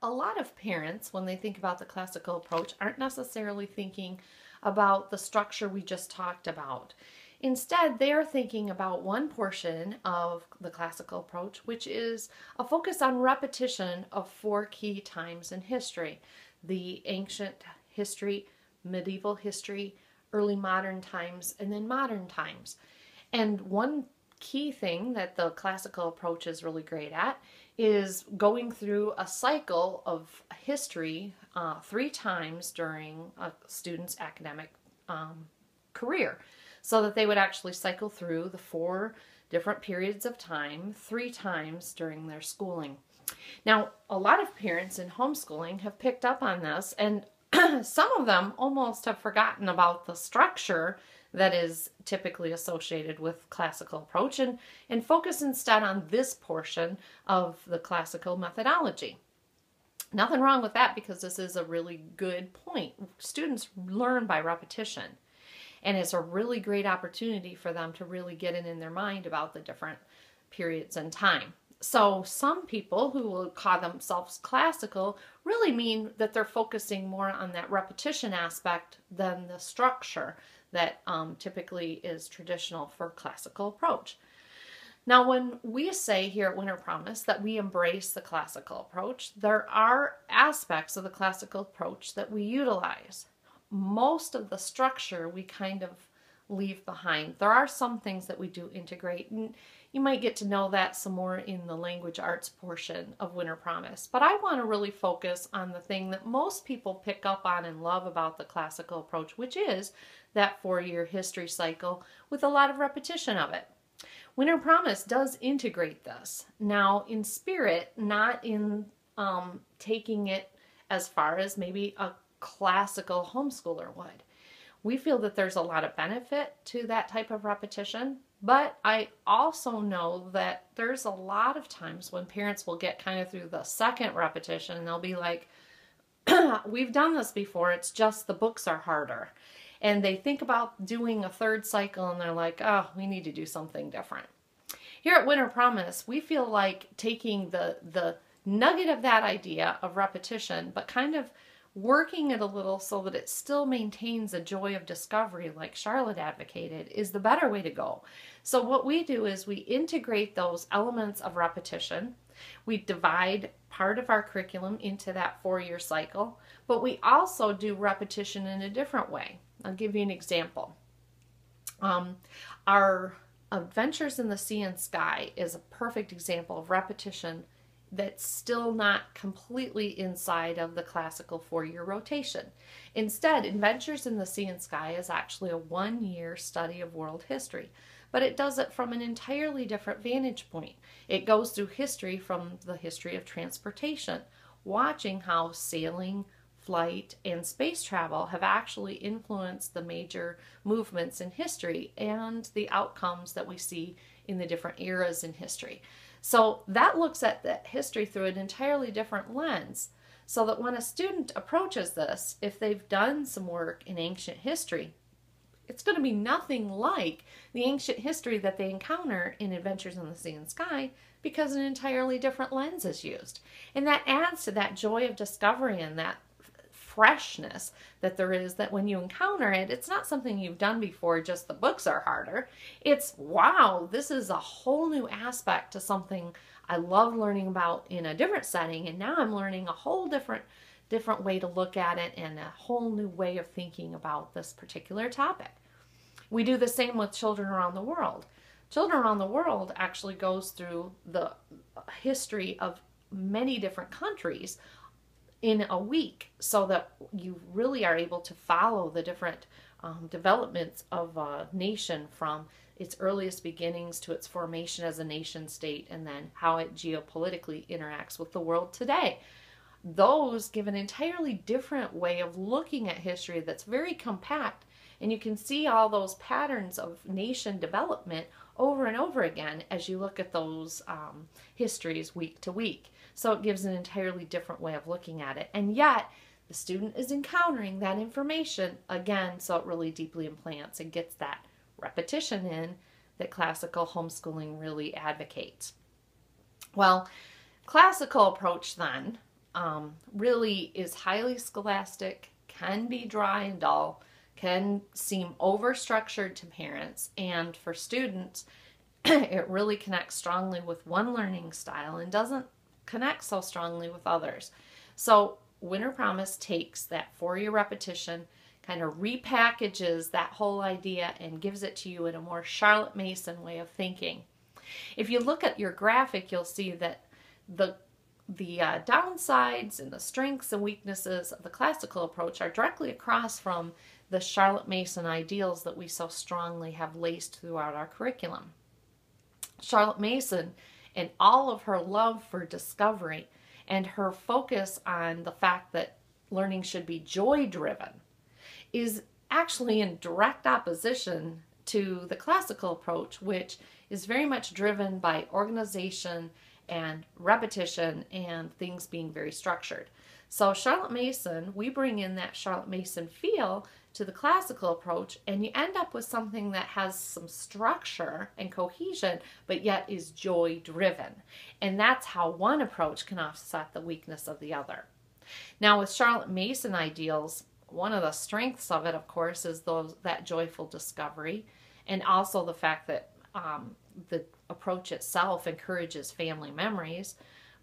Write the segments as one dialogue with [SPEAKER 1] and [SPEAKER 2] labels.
[SPEAKER 1] a lot of parents, when they think about the classical approach, aren't necessarily thinking about the structure we just talked about. Instead, they are thinking about one portion of the classical approach, which is a focus on repetition of four key times in history: the ancient history, medieval history, early modern times, and then modern times. And one key thing that the classical approach is really great at is going through a cycle of history 3 times during a student's academic career, so that they would actually cycle through the 4 different periods of time 3 times during their schooling. Now, a lot of parents in homeschooling have picked up on this, and some of them almost have forgotten about the structure that is typically associated with classical approach and focus instead on this portion of the classical methodology. Nothing wrong with that, because this is a really good point. Students learn by repetition, and it's a really great opportunity for them to really get it in their mind about the different periods in time. So some people who will call themselves classical really mean that they're focusing more on that repetition aspect than the structure that typically is traditional for classical approach. Now, when we say here at Winter Promise that we embrace the classical approach, there are aspects of the classical approach that we utilize. Most of the structure we kind of leave behind. There are some things that we do integrate, and you might get to know that some more in the language arts portion of Winter Promise. But I want to really focus on the thing that most people pick up on and love about the classical approach, which is that 4-year history cycle with a lot of repetition of it. Winter Promise does integrate this. Now, in spirit, not in taking it as far as maybe a classical homeschooler would. We feel that there's a lot of benefit to that type of repetition, but I also know that there's a lot of times when parents will get kind of through the second repetition and they'll be like, we've done this before, it's just the books are harder. And they think about doing a 3rd cycle and they're like, oh, we need to do something different. Here at Winter Promise, we feel like taking the nugget of that idea of repetition, but kind of working it a little so that it still maintains a joy of discovery, like Charlotte advocated, is the better way to go. So what we do is we integrate those elements of repetition. We divide part of our curriculum into that 4-year cycle, but we also do repetition in a different way. I'll give you an example. Our Adventures in the Sea and Sky is a perfect example of repetition that's still not completely inside of the classical 4-year rotation. Instead, Adventures in the Sea and Sky is actually a 1-year study of world history, but it does it from an entirely different vantage point. It goes through history from the history of transportation, watching how sailing, flight, and space travel have actually influenced the major movements in history and the outcomes that we see in the different eras in history. So that looks at the history through an entirely different lens, so that when a student approaches this, if they've done some work in ancient history, it's going to be nothing like the ancient history that they encounter in Adventures in the Sea and Sky, because an entirely different lens is used. And that adds to that joy of discovery and that freshness that there is, that when you encounter it, it's not something you've done before, just the books are harder. It's, wow, this is a whole new aspect to something I love learning about in a different setting, and now I'm learning a whole different way to look at it and a whole new way of thinking about this particular topic. We do the same with Children Around the World. Children Around the World actually goes through the history of many different countries in a week, so that you really are able to follow the different developments of a nation from its earliest beginnings to its formation as a nation state, and then how it geopolitically interacts with the world today. Those give an entirely different way of looking at history that's very compact, and you can see all those patterns of nation development over and over again as you look at those histories week to week. So it gives an entirely different way of looking at it. And yet, the student is encountering that information again, so it really deeply implants and gets that repetition in that classical homeschooling really advocates. Well, classical approach then really is highly scholastic, can be dry and dull, can seem over-structured to parents, and for students, it really connects strongly with one learning style and doesn't connect so strongly with others. So Winter Promise takes that 4-year repetition, kind of repackages that whole idea and gives it to you in a more Charlotte Mason way of thinking. If you look at your graphic, you'll see that the downsides and the strengths and weaknesses of the classical approach are directly across from the Charlotte Mason ideals that we so strongly have laced throughout our curriculum. Charlotte Mason, and all of her love for discovery and her focus on the fact that learning should be joy-driven, is actually in direct opposition to the classical approach, which is very much driven by organization and repetition and things being very structured. So Charlotte Mason, we bring in that Charlotte Mason feel to the classical approach, and you end up with something that has some structure and cohesion, but yet is joy-driven. And that's how one approach can offset the weakness of the other. Now with Charlotte Mason ideals, one of the strengths of it, of course, is that joyful discovery, and also the fact that the approach itself encourages family memories.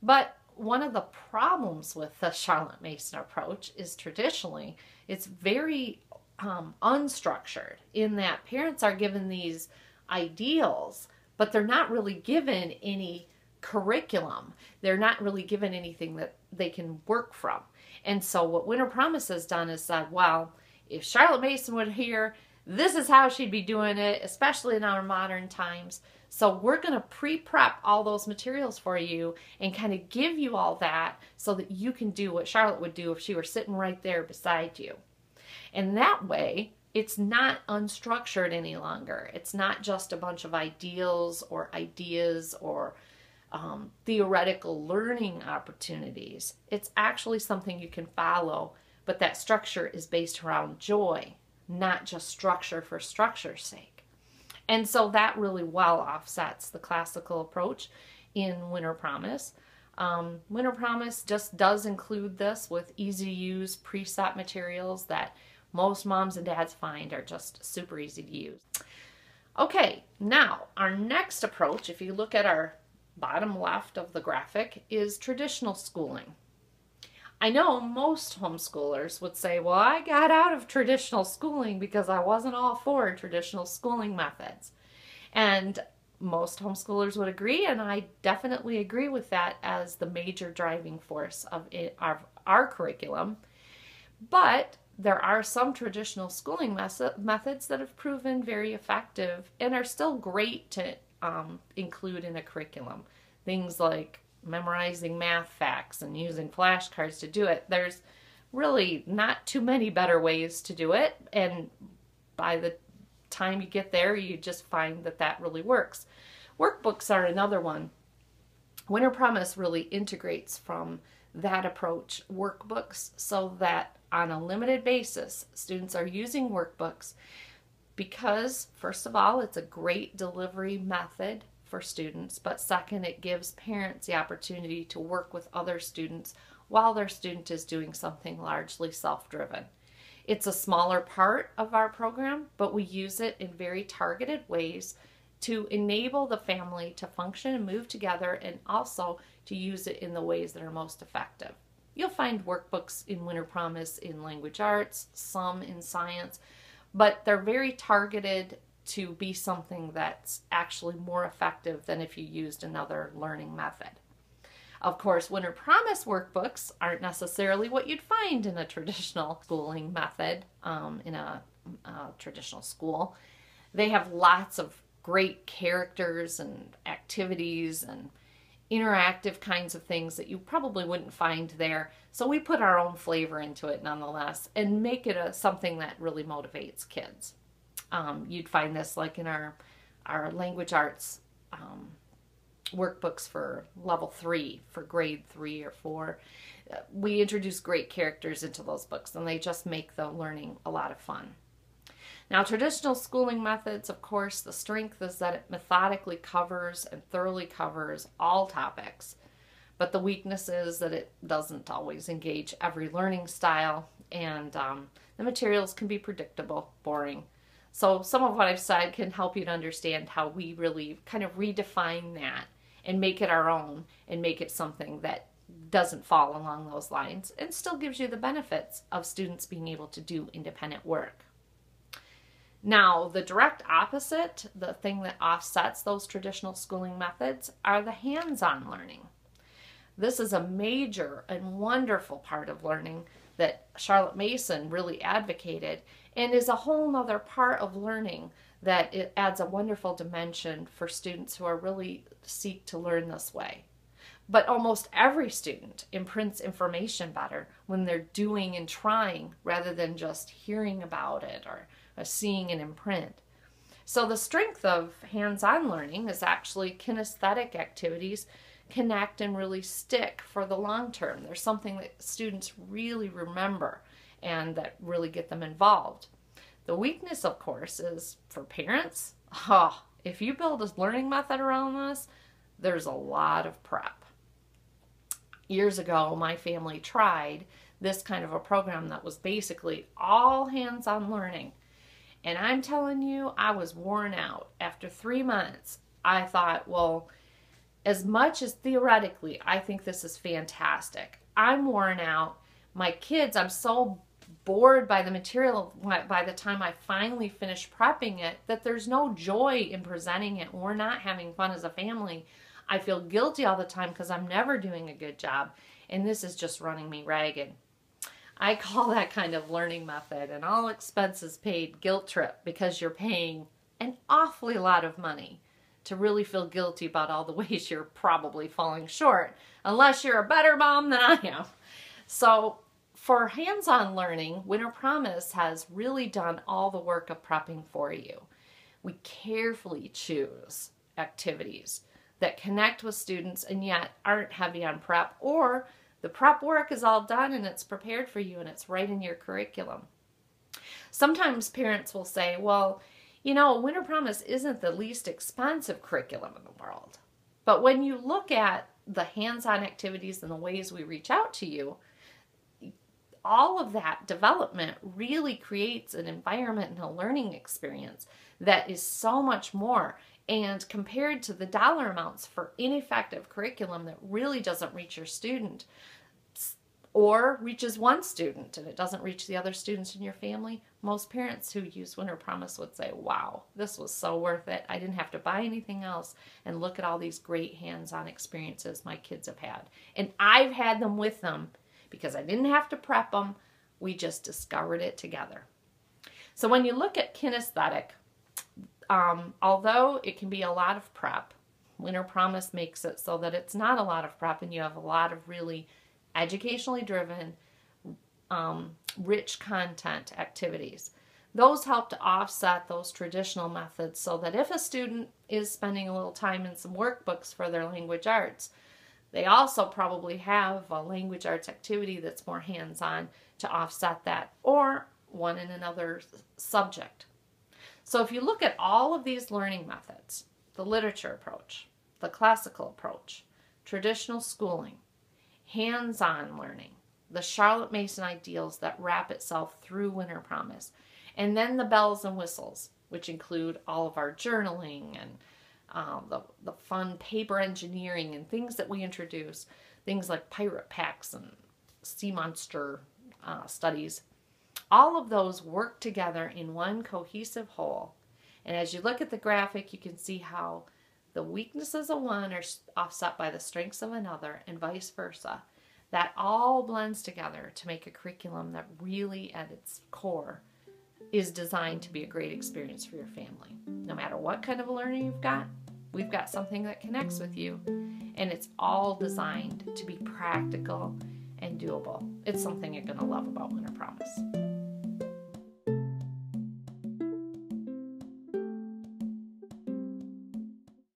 [SPEAKER 1] But one of the problems with the Charlotte Mason approach is traditionally it's very unstructured, in that parents are given these ideals, but they're not really given any curriculum. They're not really given anything that they can work from. And so what Winter Promise has done is said, well, if Charlotte Mason were here, this is how she'd be doing it, especially in our modern times. So we're going to pre-prep all those materials for you and kind of give you all that so that you can do what Charlotte would do if she were sitting right there beside you. And that way, it's not unstructured any longer. It's not just a bunch of ideals or ideas or theoretical learning opportunities. It's actually something you can follow, but that structure is based around joy, not just structure for structure's sake. And so that really well offsets the classical approach in Winter Promise. Winter Promise just does include this with easy to use preset materials that most moms and dads find are just super easy to use. Okay, now our next approach, if you look at our bottom left of the graphic, is traditional schooling. I know most homeschoolers would say, well, I got out of traditional schooling because I wasn't all for traditional schooling methods. And most homeschoolers would agree, and I definitely agree with that as the major driving force of our curriculum. But there are some traditional schooling methods that have proven very effective and are still great to include in a curriculum. Things like memorizing math facts and using flashcards to do it. There's really not too many better ways to do it, and by the time you get there, you just find that that really works. Workbooks are another one. Winter Promise really integrates from that approach workbooks so that on a limited basis, students are using workbooks because, first of all, it's a great delivery method for students, but second, it gives parents the opportunity to work with other students while their student is doing something largely self-driven. It's a smaller part of our program, but we use it in very targeted ways to enable the family to function and move together, and also to use it in the ways that are most effective. You'll find workbooks in Winter Promise in language arts, some in science, but they're very targeted to be something that's actually more effective than if you used another learning method. Of course, Winter Promise workbooks aren't necessarily what you'd find in a traditional schooling method in a traditional school. They have lots of great characters and activities and interactive kinds of things that you probably wouldn't find there. So we put our own flavor into it nonetheless and make it something that really motivates kids. You'd find this like in our language arts workbooks for level 3, for grade 3 or 4. We introduce great characters into those books, and they just make the learning a lot of fun. Now, traditional schooling methods, of course, the strength is that it methodically covers and thoroughly covers all topics. But the weakness is that it doesn't always engage every learning style, and the materials can be predictable, boring. So some of what I've said can help you to understand how we really kind of redefine that and make it our own and make it something that doesn't fall along those lines and still gives you the benefits of students being able to do independent work. Now, the direct opposite, the thing that offsets those traditional schooling methods, are the hands-on learning. This is a major and wonderful part of learning that Charlotte Mason really advocated, and is a whole nother part of learning that it adds a wonderful dimension for students who are really seek to learn this way. But almost every student imprints information better when they're doing and trying rather than just hearing about it or seeing it in print. So the strength of hands-on learning is actually kinesthetic activities connect and really stick for the long term. There's something that students really remember and that really get them involved. The weakness, of course, is for parents. If you build a learning method around this, there's a lot of prep. Years ago, my family tried this kind of a program that was basically all hands-on learning. And I'm telling you, I was worn out. After 3 months, I thought, well, as much as theoretically, I think this is fantastic, I'm worn out. My kids, I'm so bored by the material by the time I finally finish prepping it that there's no joy in presenting it. We're not having fun as a family. I feel guilty all the time because I'm never doing a good job, and this is just running me ragged. I call that kind of learning method an all expenses paid guilt trip, because you're paying an awfully lot of money to really feel guilty about all the ways you're probably falling short, unless you're a better mom than I am. So for hands-on learning, Winter Promise has really done all the work of prepping for you. We carefully choose activities that connect with students and yet aren't heavy on prep, or the prep work is all done and it's prepared for you and it's right in your curriculum. Sometimes parents will say, well, you know, Winter Promise isn't the least expensive curriculum in the world. But when you look at the hands-on activities and the ways we reach out to you, all of that development really creates an environment and a learning experience that is so much more. And compared to the dollar amounts for ineffective curriculum that really doesn't reach your student, or reaches one student and it doesn't reach the other students in your family, most parents who use Winter Promise would say, wow, this was so worth it. I didn't have to buy anything else, and look at all these great hands-on experiences my kids have had. And I've had them with them because I didn't have to prep them. We just discovered it together. So when you look at kinesthetic, although it can be a lot of prep, Winter Promise makes it so that it's not a lot of prep and you have a lot of really educationally driven, rich content activities. Those help to offset those traditional methods so that if a student is spending a little time in some workbooks for their language arts, they also probably have a language arts activity that's more hands-on to offset that, or one in another subject. So if you look at all of these learning methods, the literature approach, the classical approach, traditional schooling, hands-on learning, the Charlotte Mason ideals that wrap itself through Winter Promise, and then the bells and whistles, which include all of our journaling and the fun paper engineering and things that we introduce, things like pirate packs and sea monster studies. All of those work together in one cohesive whole. And as you look at the graphic, you can see how the weaknesses of one are offset by the strengths of another, and vice versa. That all blends together to make a curriculum that really, at its core, is designed to be a great experience for your family. No matter what kind of a learner you've got, we've got something that connects with you, and it's all designed to be practical and doable. It's something you're going to love about Winter Promise.